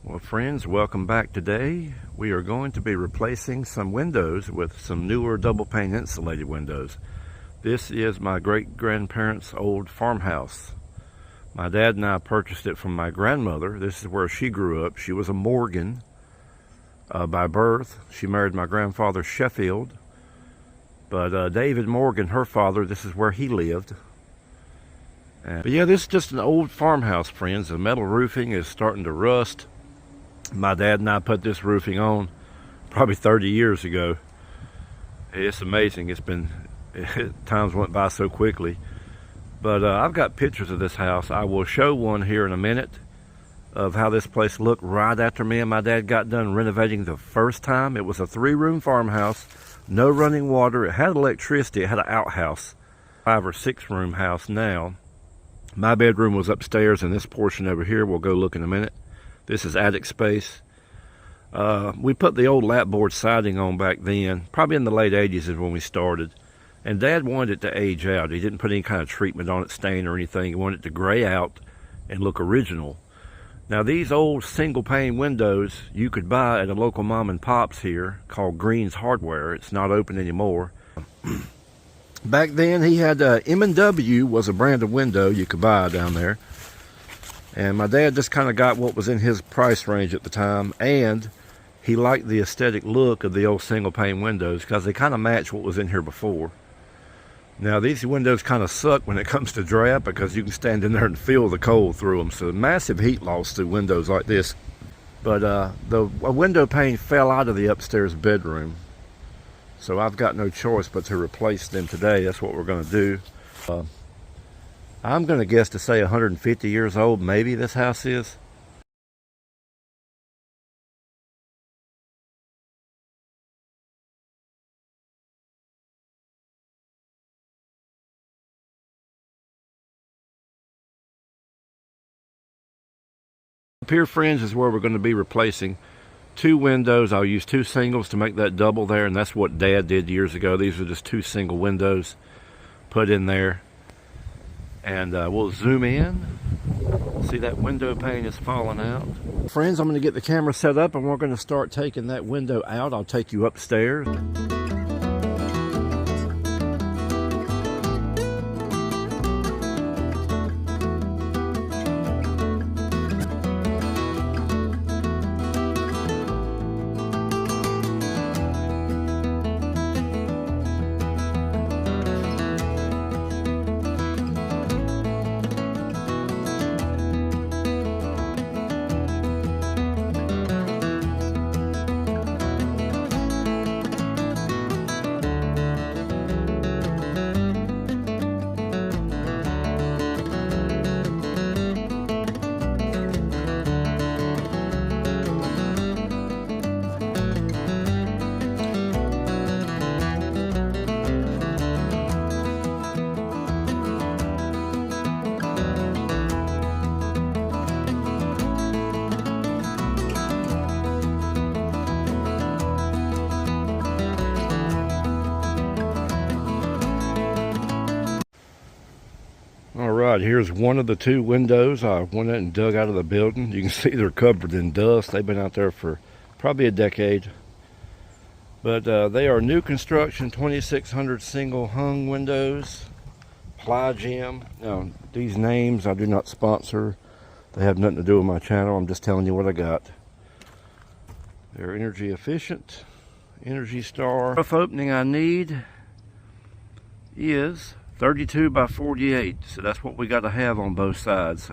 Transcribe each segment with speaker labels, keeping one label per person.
Speaker 1: Well, friends, welcome back. Today we are going to be replacing some windows with some newer double pane insulated windows. This is my great-grandparents' old farmhouse. My dad and I purchased it from my grandmother. This is where she grew up. She was a Morgan by birth. She married my grandfather Sheffield. But David Morgan, her father, this is where he lived. But yeah, this is just an old farmhouse, friends. The metal roofing is starting to rust. My dad and I put this roofing on probably 30 years ago. It's amazing. Times went by so quickly. But I've got pictures of this house. I will show one here in a minute of how this place looked right after me and my dad got done renovating the first time. It was a 3-room farmhouse, no running water. It had electricity. It had an outhouse. 5 or 6 room house now. My bedroom was upstairs, and this portion over here, we'll go look in a minute. This is attic space. We put the old lapboard siding on back then. Probably in the late 80s is when we started. And Dad wanted it to age out. He didn't put any kind of treatment on it, stain or anything. He wanted it to gray out and look original. Now these old single pane windows you could buy at a local mom and pops here called Green's Hardware. It's not open anymore. Back then he had M&W was a brand of window you could buy down there. And my dad just kind of got what was in his price range at the time, and he liked the aesthetic look of the old single pane windows because they kind of match what was in here before. Now these windows kind of suck when it comes to drafts because you can stand in there and feel the cold through them, so massive heat loss through windows like this. But a window pane fell out of the upstairs bedroom, so I've got no choice but to replace them today. That's what we're going to do. I'm going to guess to say 150 years old, maybe this house is. Up here, friends, is where we're going to be replacing 2 windows. I'll use 2 singles to make that double there, and that's what Dad did years ago. These are just 2 single windows put in there. And we'll zoom in. See that window pane is falling out. Friends, I'm going to get the camera set up and we're going to start taking that window out. I'll take you upstairs. Alright, here's one of the 2 windows I went out and dug out of the building. You can see they're covered in dust. They've been out there for probably a decade. But they are new construction 2600 single hung windows. Ply Gem. Now, these names I do not sponsor. They have nothing to do with my channel. I'm just telling you what I got. They're energy efficient. Energy Star. Rough opening I need is 32 by 48, so that's what we got to have on both sides.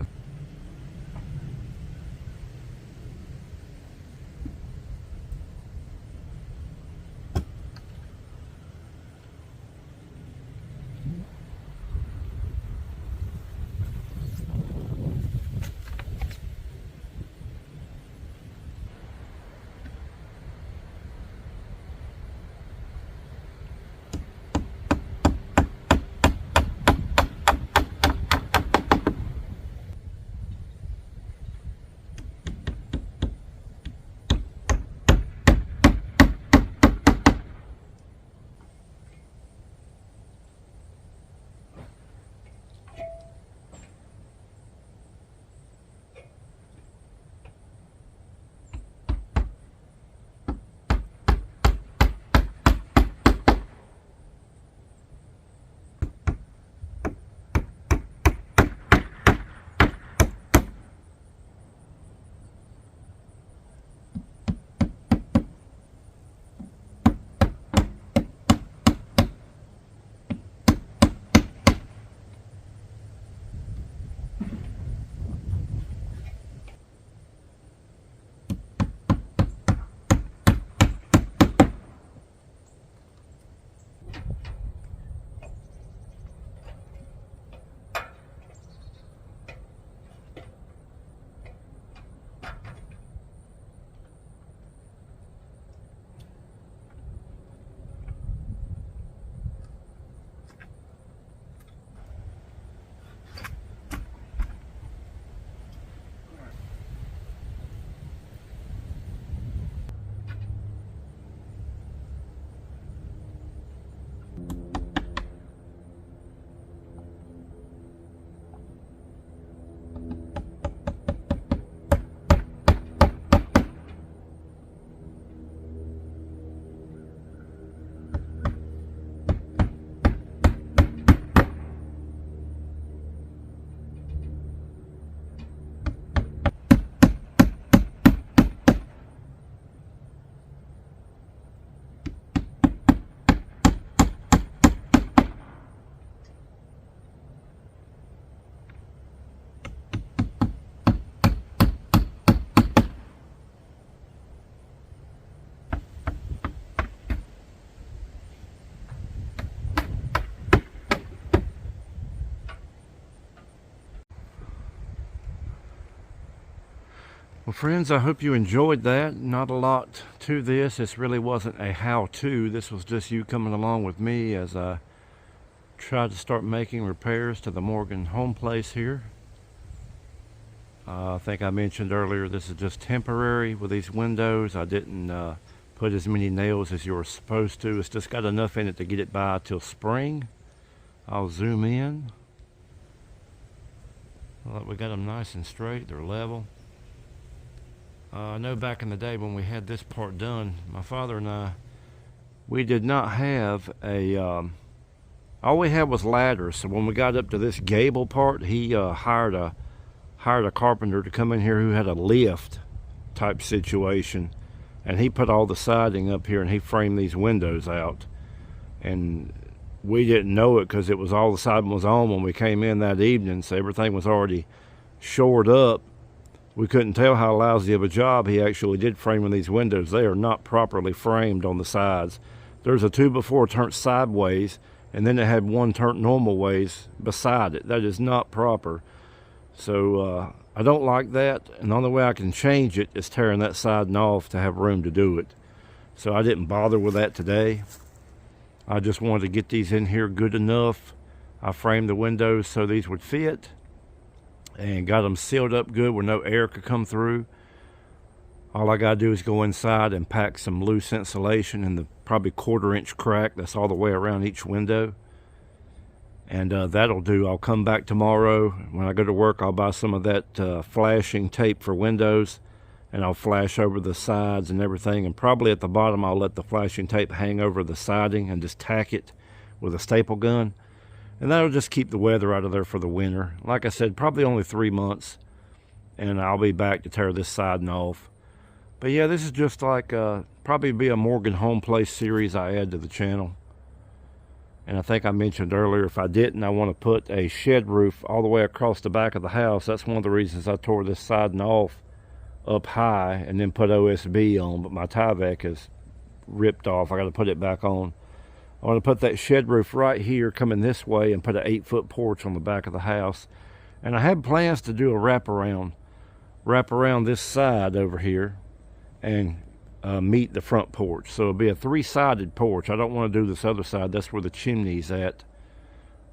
Speaker 1: Well, friends, I hope you enjoyed that. Not a lot to this. This really wasn't a how-to. This was just you coming along with me as I tried to start making repairs to the Morgan home place here. I think I mentioned earlier this is just temporary with these windows. I didn't put as many nails as you were supposed to. It's just got enough in it to get it by till spring. I'll zoom in. Well, we got them nice and straight. They're level. I know back in the day when we had this part done, my father and I, we did not have a, all we had was ladders. So when we got up to this gable part, he hired a carpenter to come in here who had a lift type situation. And he put all the siding up here and he framed these windows out. And we didn't know it because it was all the siding was on when we came in that evening. So everything was already shored up. We couldn't tell how lousy of a job he actually did framing these windows. They are not properly framed on the sides. There's a 2x4 turned sideways, and then it had one turned normal ways beside it. That is not proper. So I don't like that, and the only way I can change it is tearing that siding off to have room to do it. So I didn't bother with that today. I just wanted to get these in here good enough. I framed the windows so these would fit, and got them sealed up good where no air could come through. All I gotta do is go inside and pack some loose insulation in the probably 1/4 inch crack that's all the way around each window, and that'll do. I'll come back tomorrow when I go to work. I'll buy some of that flashing tape for windows, and I'll flash over the sides and everything, and probably at the bottom I'll let the flashing tape hang over the siding and just tack it with a staple gun. And that'll just keep the weather out of there for the winter. Like I said, probably only 3 months. And I'll be back to tear this siding off. But yeah, this is just like probably be a Morgan home place series I add to the channel. And I think I mentioned earlier, if I didn't, I want to put a shed roof all the way across the back of the house. That's one of the reasons I tore this siding off up high and then put OSB on. But my Tyvek is ripped off. I got to put it back on. I want to put that shed roof right here coming this way and put an 8-foot porch on the back of the house. And I had plans to do a wrap around this side over here and meet the front porch. So it'll be a 3-sided porch. I don't want to do this other side. That's where the chimney's at.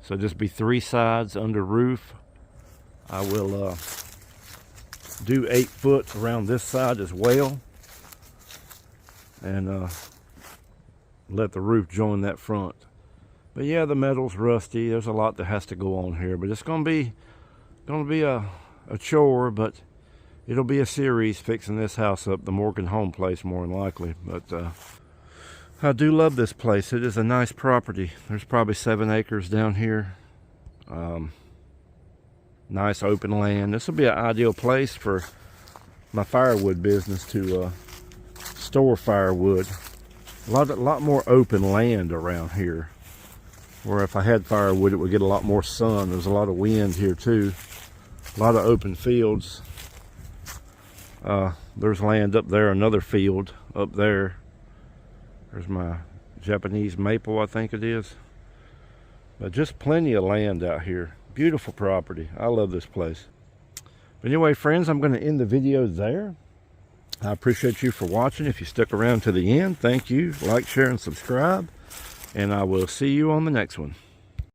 Speaker 1: So just be 3 sides under roof. I will do 8 foot around this side as well. And let the roof join that front. But yeah, the metal's rusty. There's a lot that has to go on here, but it's gonna be a chore, but it'll be a series fixing this house up, the Morgan home place more than likely. But I do love this place. It is a nice property. There's probably 7 acres down here. Nice open land. This will be an ideal place for my firewood business to store firewood. A lot more open land around here, where if I had firewood it would get a lot more sun. There's a lot of wind here too, a lot of open fields. There's land up there, another field up there. There's my Japanese maple, I think it is. But just plenty of land out here. Beautiful property. I love this place. But anyway, friends, I'm going to end the video there. I appreciate you for watching. If you stuck around to the end, thank you. Like, share, and subscribe. And I will see you on the next one.